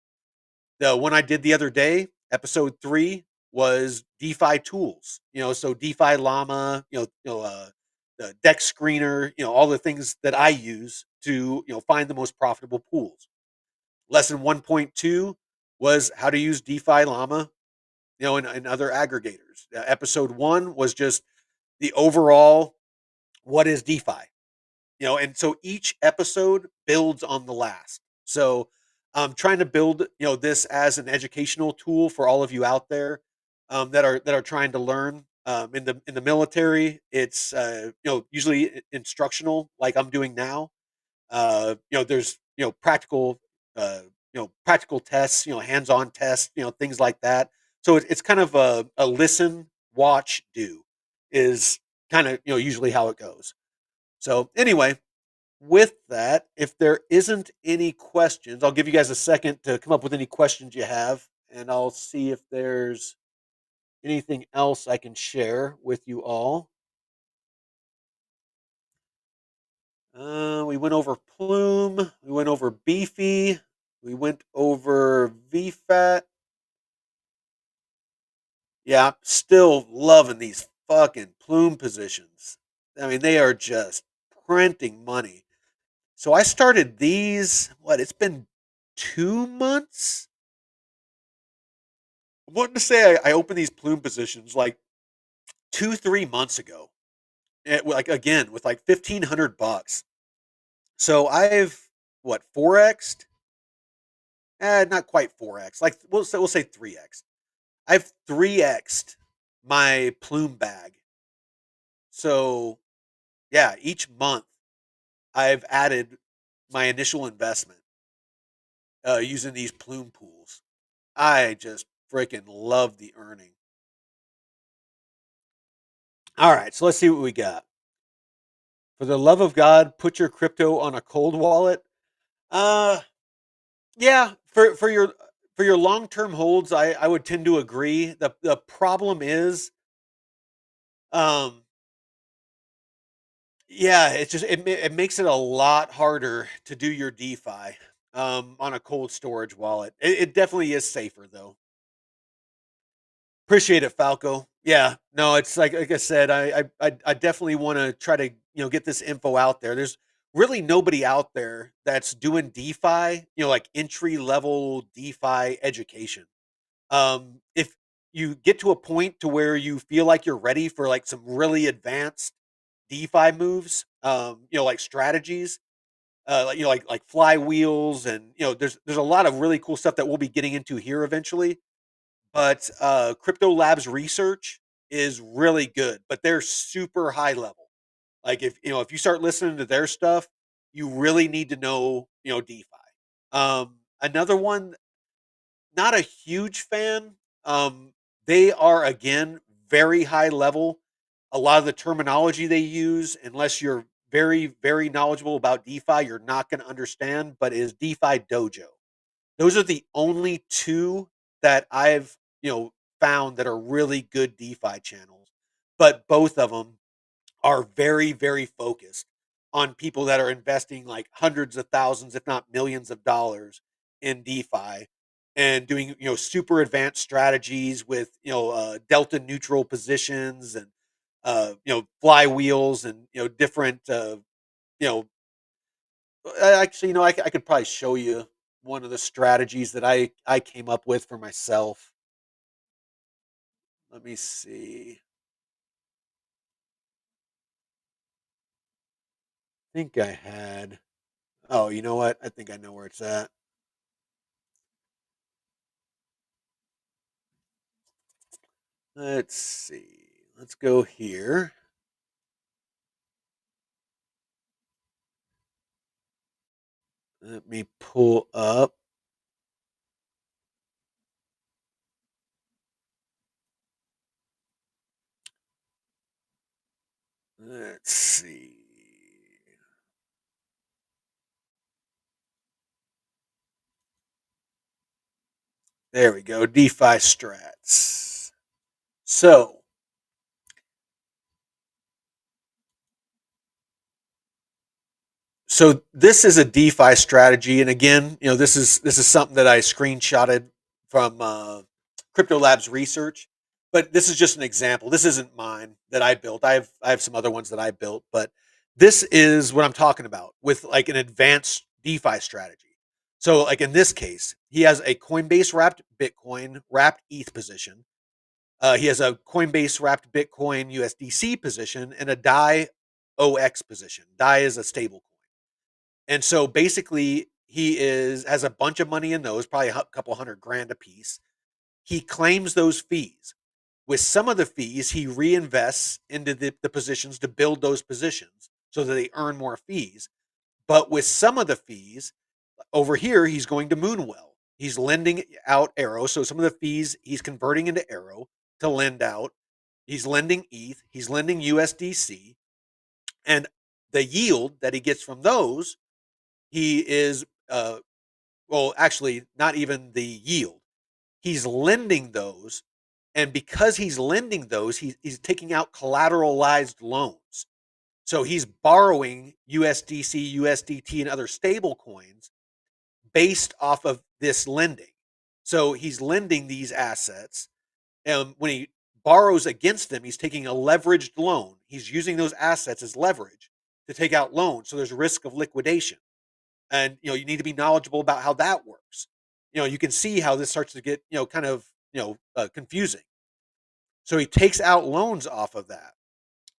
The one I did the other day, episode 3, was DeFi tools. So DeFi Llama, the Dex Screener, all the things that I use to find the most profitable pools. Lesson 1.2 was how to use DeFi Llama, and other aggregators. Episode 1 was just the overall what is DeFi, and so each episode builds on the last. So I'm trying to build this as an educational tool for all of you out there that are trying to learn. In the military, it's usually instructional, like I'm doing now. There's practical tests, hands-on tests, things like that. So it's kind of a listen, watch, do is kind of usually how it goes. So anyway, with that, if there isn't any questions, I'll give you guys a second to come up with any questions you have, and I'll see if there's anything else I can share with you all. We went over Plume, we went over Beefy, we went over VFAT. Yeah, I'm still loving these fucking Plume positions. I mean, they are just printing money. So I started these, it's been 2 months? I wanted to say I opened these Plume positions like 2, 3 months ago. Like again, with like $1,500. So I've what 4x'd? Not quite 4x. Like we'll say 3x. I've 3x'd my Plume bag. So yeah, each month I've added my initial investment using these Plume pools. I just freaking love the earning. All right, so let's see what we got. For the love of God, put your crypto on a cold wallet. Uh, yeah, for your long term holds, I would tend to agree. The problem is, um, yeah, it's just it makes it a lot harder to do your DeFi on a cold storage wallet. It definitely is safer though. Appreciate it, Falco. Yeah, no, it's like I said, I definitely want to try to get this info out there. There's really nobody out there that's doing DeFi, like entry level DeFi education. If you get to a point to where you feel like you're ready for like some really advanced DeFi moves, like strategies, like flywheels, and there's a lot of really cool stuff that we'll be getting into here eventually. But Crypto Labs research is really good, but they're super high level. Like if you start listening to their stuff, you really need to know DeFi. Another one, not a huge fan. They are again very high level. A lot of the terminology they use, unless you're very, very knowledgeable about DeFi, you're not going to understand, but is DeFi Dojo. Those are the only two that I've, found that are really good DeFi channels. But both of them are very, very focused on people that are investing like hundreds of thousands, if not millions of dollars in DeFi and doing, super advanced strategies with, delta neutral positions and, flywheels and, different, you know, actually, I could probably show you one of the strategies that I came up with for myself. Let me see. I think I had. Oh, you know what? I think I know where it's at. Let's see. Let's go here. Let me pull up. Let's see. There we go. DeFi strats. So, so this is a DeFi strategy, and again, this is something that I screenshotted from Crypto Labs research. But this is just an example. This isn't mine that I built. I have some other ones that I built, but this is what I'm talking about with like an advanced DeFi strategy. So, like in this case, he has a Coinbase wrapped Bitcoin wrapped ETH position. He has a Coinbase wrapped Bitcoin USDC position and a DAI OX position. DAI is a stable coin. And so basically, he is has a bunch of money in those, probably a couple hundred grand a piece. He claims those fees. With some of the fees, he reinvests into the positions to build those positions so that they earn more fees. But with some of the fees, over here, he's going to Moonwell. He's lending out Arrow. So some of the fees he's converting into Arrow to lend out. He's lending ETH. He's lending USDC. And the yield that he gets from those, he is well, actually, not even the yield. He's lending those, and because he's lending those, he's taking out collateralized loans. So he's borrowing USDC, USDT, and other stable coins based off of this lending. So he's lending these assets, and when he borrows against them, he's taking a leveraged loan. He's using those assets as leverage to take out loans. So there's risk of liquidation. And you need to be knowledgeable about how that works. You can see how this starts to get kind of confusing. So he takes out loans off of that.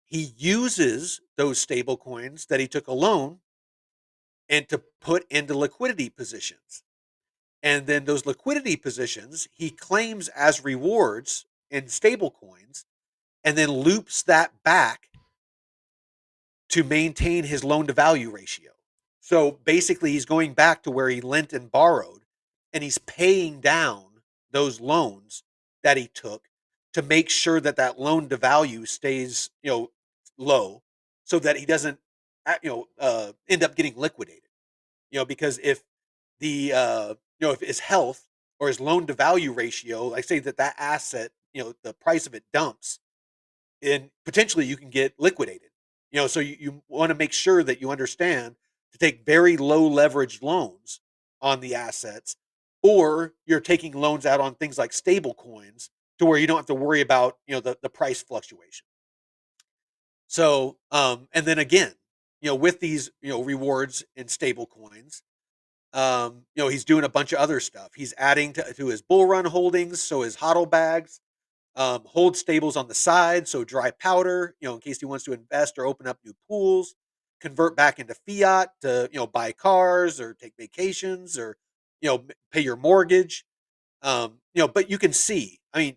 He uses those stable coins that he took a loan and to put into liquidity positions. And then those liquidity positions he claims as rewards in stable coins and then loops that back to maintain his loan to value ratio. So basically, he's going back to where he lent and borrowed, and he's paying down those loans that he took to make sure that that loan to value stays, low, so that he doesn't, end up getting liquidated. Because if if his health or his loan to value ratio, like say that asset, the price of it dumps, and potentially you can get liquidated. So you want to make sure that you understand to take very low leverage loans on the assets, or you're taking loans out on things like stable coins to where you don't have to worry about the price fluctuation. So and then again, with these rewards in stable coins, he's doing a bunch of other stuff. He's adding to his bull run holdings, so his hodl bags, hold stables on the side, so dry powder, in case he wants to invest or open up new pools, convert back into fiat to, buy cars or take vacations or, pay your mortgage. But you can see, I mean,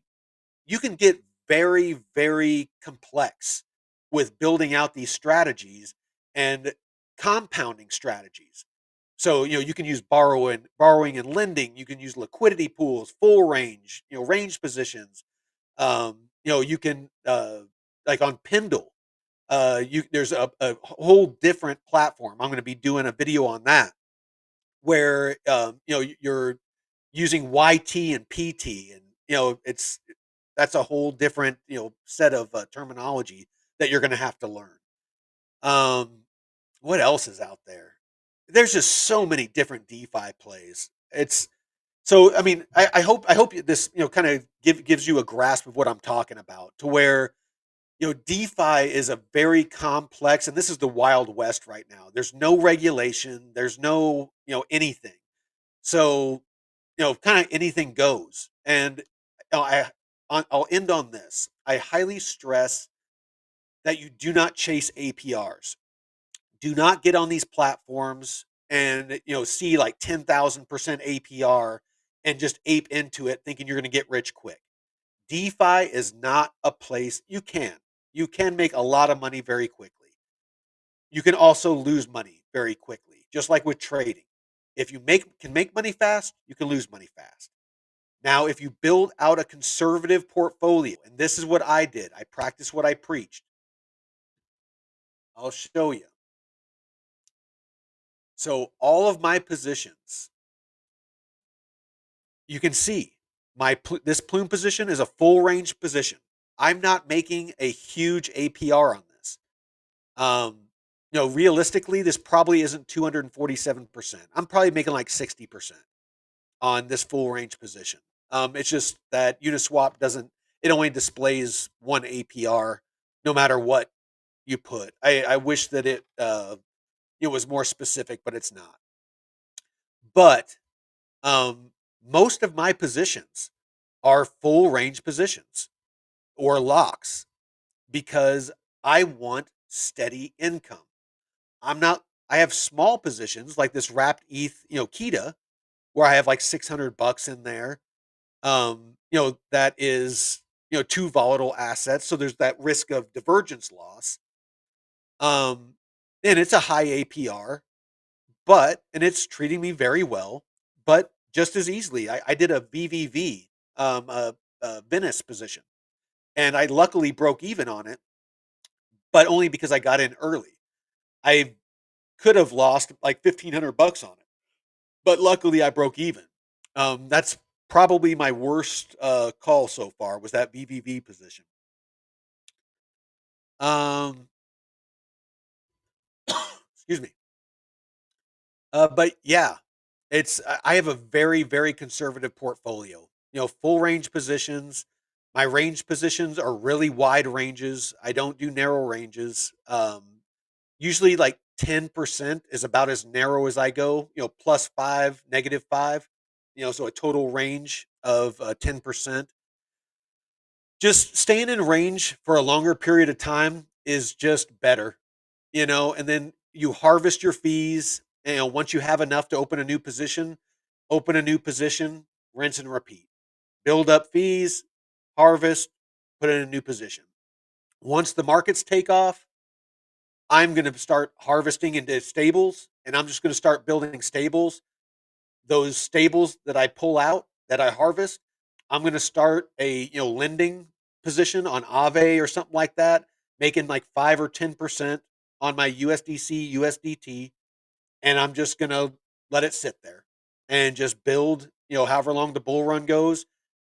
you can get very, very complex with building out these strategies and compounding strategies. So, you can use borrowing and lending. You can use liquidity pools, full range, range positions, you can like on Pendle, you there's a whole different platform. I'm going to be doing a video on that where you're using YT and PT, and it's that's a whole different set of terminology that you're going to have to learn. Um, what else is out there? There's just so many different DeFi plays. It's so I mean I hope this kind of gives you a grasp of what I'm talking about, to where DeFi is a very complex, and this is the Wild West right now. There's no regulation. There's no anything. So kind of anything goes. And I'll end on this. I highly stress that you do not chase APRs. Do not get on these platforms and see like 10,000% APR and just ape into it thinking you're going to get rich quick. DeFi is not a place you can make a lot of money very quickly. You can also lose money very quickly, just like with trading. If you can make money fast, you can lose money fast. Now, if you build out a conservative portfolio, and this is what I did, I practiced what I preached. I'll show you. So all of my positions, you can see this Plume position is a full range position. I'm not making a huge APR on this. Um, realistically, this probably isn't 247%. I'm probably making like 60% on this full range position. It's just that Uniswap doesn't, it only displays one APR no matter what you put. I wish that it was more specific, but it's not. But um, most of my positions are full range positions or locks because I want steady income. I'm not, I have small positions like this wrapped ETH, Kita, where I have like 600 bucks in there. That is, two volatile assets. So there's that risk of divergence loss. Um, and it's a high APR, and it's treating me very well, but just as easily, I did a VVV, Venice position, and I luckily broke even on it, but only because I got in early. I could have lost like 1,500 bucks on it, but luckily I broke even. That's probably my worst call so far, was that VVV position. Um, excuse me. But yeah, I have a very, very conservative portfolio. Full range positions. My range positions are really wide ranges. I don't do narrow ranges. Usually like 10% is about as narrow as I go. +5, -5. So a total range of 10%. Just staying in range for a longer period of time is just better, and then you harvest your fees. Once you have enough to open a new position, rinse and repeat. Build up fees, harvest, put in a new position. Once the markets take off, I'm going to start harvesting into stables, and I'm just going to start building stables. Those stables that I pull out, that I harvest, I'm going to start a lending position on Aave or something like that, making like 5 or 10% on my USDC USDT, and I'm just going to let it sit there and just build, however long the bull run goes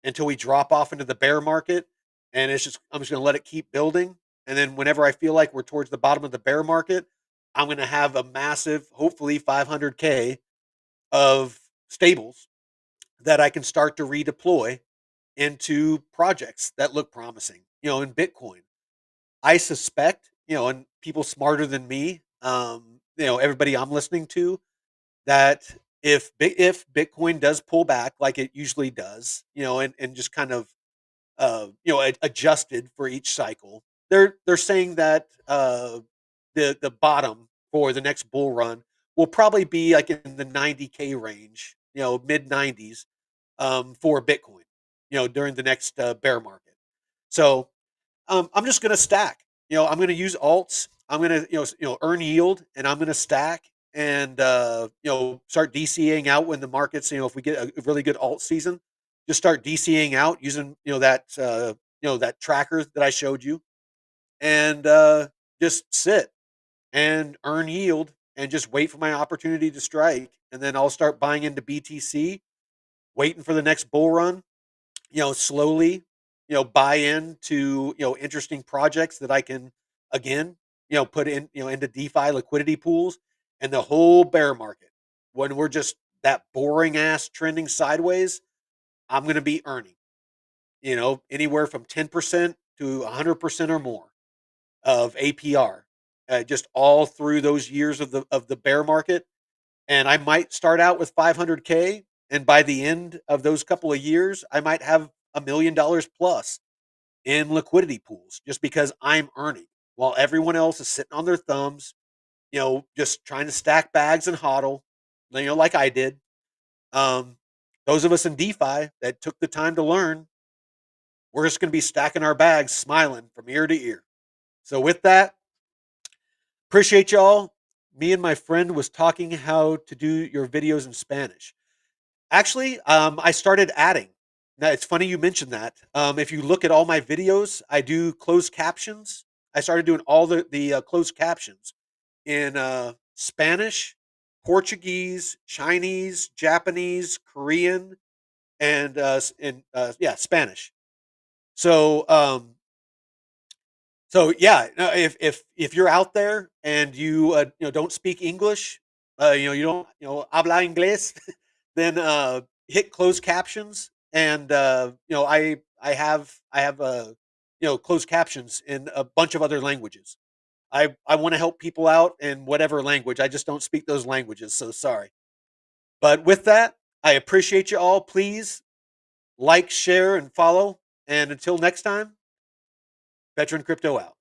until we drop off into the bear market. And I'm just going to let it keep building. And then whenever I feel like we're towards the bottom of the bear market, I'm going to have a massive, hopefully 500K of stables that I can start to redeploy into projects that look promising, in Bitcoin. I suspect, and people smarter than me, everybody I'm listening to, that if Bitcoin does pull back like it usually does, and just kind of adjusted for each cycle, they're saying that the bottom for the next bull run will probably be like in the 90K range, mid 90s, for Bitcoin, during the next bear market. So I'm just going to stack. I'm going to use alts. I'm going to earn yield, and I'm going to stack and start DCAing out when the markets, if we get a really good alt season, just start DCAing out using that that tracker that I showed you. and just sit and earn yield and just wait for my opportunity to strike. And then I'll start buying into BTC, waiting for the next bull run, slowly, buy into, interesting projects that I can, again, put in, into DeFi liquidity pools. And the whole bear market, when we're just that boring ass trending sideways, I'm going to be earning, anywhere from 10% to 100% or more of APR, just all through those years of the bear market. And I might start out with 500K, and by the end of those couple of years, I might have $1 million plus in liquidity pools just because I'm earning while everyone else is sitting on their thumbs, just trying to stack bags and hodl, like I did. Um, those of us in DeFi that took the time to learn, we're just going to be stacking our bags, smiling from ear to ear. So with that, appreciate y'all. Me and my friend was talking how to do your videos in Spanish. Actually, I started adding. Now, it's funny you mentioned that. If you look at all my videos, I do closed captions. I started doing all the closed captions in Spanish, Portuguese, Chinese, Japanese, Korean, and yeah, Spanish. So yeah, no, if you're out there and you don't speak English, you don't habla inglés, then hit closed captions, and I have closed captions in a bunch of other languages. I want to help people out in whatever language. I just don't speak those languages, so sorry. But with that, I appreciate you all. Please like, share, and follow. And until next time, Veteran Crypto out.